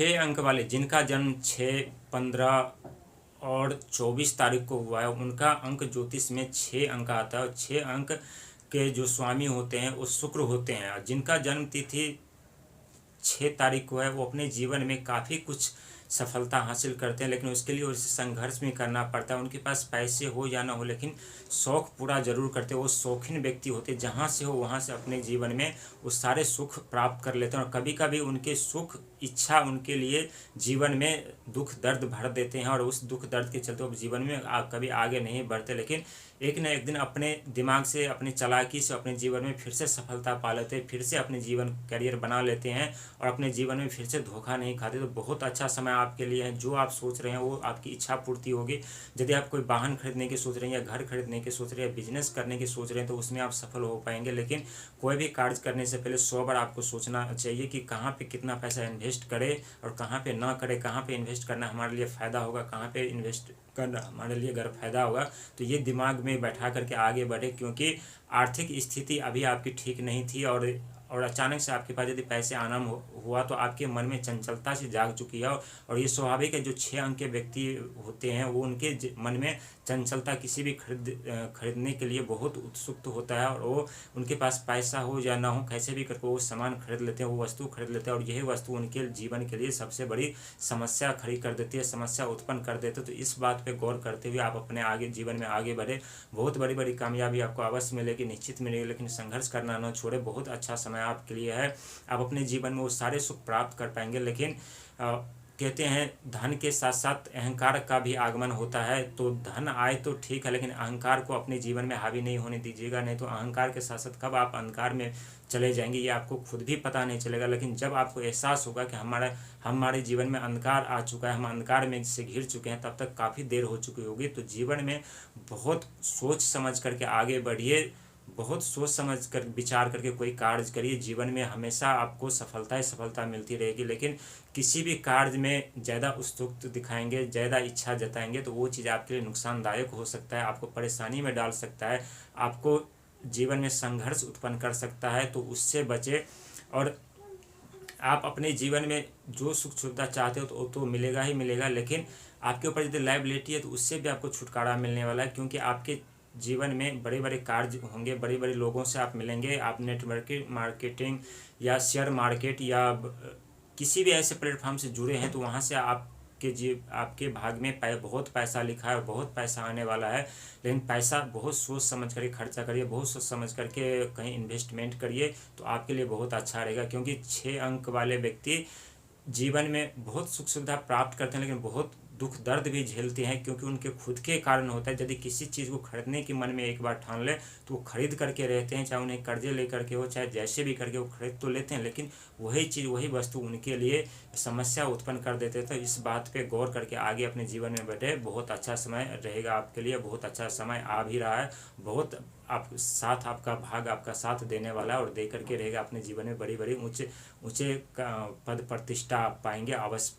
6 अंक वाले जिनका जन्म 6, 15 और 24 तारीख को हुआ है, उनका अंक ज्योतिष में 6 अंक आता है। और 6 अंक के जो स्वामी होते हैं वो शुक्र होते हैं। और जिनका जन्म तिथि 6 तारीख को है वो अपने जीवन में काफ़ी कुछ सफलता हासिल करते हैं, लेकिन उसके लिए उसे संघर्ष भी करना पड़ता है। उनके पास पैसे हो या ना हो, लेकिन शौक़ पूरा जरूर करते हैं। वो शौकीन व्यक्ति होते हैं, जहाँ से हो वहाँ से अपने जीवन में वो सारे सुख प्राप्त कर लेते हैं। और कभी कभी उनके सुख इच्छा उनके लिए जीवन में दुख दर्द भर देते हैं, और उस दुख दर्द के चलते वो जीवन में कभी आगे नहीं बढ़ते, लेकिन एक न एक दिन अपने दिमाग से, अपनी चालाकी से अपने जीवन में फिर से सफलता पा लेते हैं, फिर से अपने जीवन करियर बना लेते हैं और अपने जीवन में फिर से धोखा नहीं खाते। तो बहुत अच्छा समय आपके लिए है। जो आप सोच रहे हैं वो आपकी इच्छा पूर्ति होगी। यदि आप कोई वाहन खरीदने की सोच रहे हैं, या घर खरीदने की सोच रहे हैं, बिजनेस करने की सोच रहे हैं, तो उसमें आप सफल हो पाएंगे। लेकिन कोई भी कार्य करने से पहले 100 बार आपको सोचना चाहिए कि कहाँ पे कितना पैसा इन्वेस्ट करें और कहाँ पे ना करें, कहाँ पे इन्वेस्ट करना हमारे लिए फ़ायदा होगा, कहाँ पे इन्वेस्ट करना हमारे लिए अगर फायदा होगा। तो ये दिमाग में बैठा करके आगे बढ़े, क्योंकि आर्थिक स्थिति अभी आपकी ठीक नहीं थी, और अचानक से आपके पास यदि पैसे आना हुआ तो आपके मन में चंचलता से जाग चुकी है। और ये स्वाभाविक है, जो 6 अंक के व्यक्ति होते हैं वो उनके मन में चंचलता किसी भी खरीदने के लिए बहुत उत्सुक होता है, और वो उनके पास पैसा हो या ना हो कैसे भी करके वो सामान खरीद लेते हैं, वो वस्तु खरीद लेते हैं। और यही वस्तु उनके जीवन के लिए सबसे बड़ी समस्या खड़ी कर देती है, समस्या उत्पन्न कर देते हैं। तो इस बात पे गौर करते हुए आप अपने आगे जीवन में आगे बढ़े। बहुत बड़ी बड़ी कामयाबी आपको अवश्य मिलेगी, निश्चित मिलेगी, लेकिन संघर्ष करना न छोड़े। बहुत अच्छा समय आपके लिए है। आप अपने जीवन में वो सारे सुख प्राप्त कर पाएंगे। लेकिन कहते हैं धन के साथ साथ अहंकार का भी आगमन होता है। तो धन आए तो ठीक है, लेकिन अहंकार को अपने जीवन में हावी नहीं होने दीजिएगा, नहीं तो अहंकार के साथ साथ कब आप अहंकार में चले जाएंगे ये आपको खुद भी पता नहीं चलेगा। लेकिन जब आपको एहसास होगा कि हमारे जीवन में अंधकार आ चुका है, हम अंधकार में से घिर चुके हैं, तब तक काफ़ी देर हो चुकी होगी। तो जीवन में बहुत सोच समझ करके आगे बढ़िए, बहुत सोच समझ कर विचार करके कोई कार्य करिए। जीवन में हमेशा आपको सफलता ही सफलता मिलती रहेगी। लेकिन किसी भी कार्य में ज़्यादा उत्सुक दिखाएंगे, ज़्यादा इच्छा जताएंगे, तो वो चीज़ आपके लिए नुकसानदायक हो सकता है, आपको परेशानी में डाल सकता है, आपको जीवन में संघर्ष उत्पन्न कर सकता है। तो उससे बचे। और आप अपने जीवन में जो सुख सुविधा चाहते हो तो मिलेगा ही मिलेगा, लेकिन आपके ऊपर यदि लायबिलिटी है तो उससे भी आपको छुटकारा मिलने वाला है। क्योंकि आपके जीवन में बड़े बड़े कार्य होंगे, बड़े बड़े लोगों से आप मिलेंगे। आप नेटवर्किंग मार्केटिंग या शेयर मार्केट या किसी भी ऐसे प्लेटफॉर्म से जुड़े हैं, तो वहाँ से आपके भाग में बहुत पैसा लिखा है और बहुत पैसा आने वाला है। लेकिन पैसा बहुत सोच समझ करके खर्चा करिए, बहुत सोच समझ करके कहीं इन्वेस्टमेंट करिए, तो आपके लिए बहुत अच्छा रहेगा। क्योंकि 6 अंक वाले व्यक्ति जीवन में बहुत सुख सुविधा प्राप्त करते हैं, लेकिन बहुत दुख दर्द भी झेलते हैं, क्योंकि उनके खुद के कारण होता है। यदि किसी चीज़ को खरीदने की मन में एक बार ठान ले तो वो खरीद करके रहते हैं, चाहे उन्हें कर्जे लेकर के हो, चाहे जैसे भी करके वो खरीद तो लेते हैं, लेकिन वही चीज़ वही वस्तु उनके लिए समस्या उत्पन्न कर देते हैं। तो इस बात पे गौर करके आगे अपने जीवन में बढ़े। बहुत अच्छा समय रहेगा आपके लिए, बहुत अच्छा समय आ भी रहा है। बहुत आपका भाग आपका साथ देने वाला है और दे करके रहेगा। अपने जीवन में बड़ी बड़ी ऊंचे ऊंचे पद प्रतिष्ठा आप पाएंगे, अवश्य पाएंगे।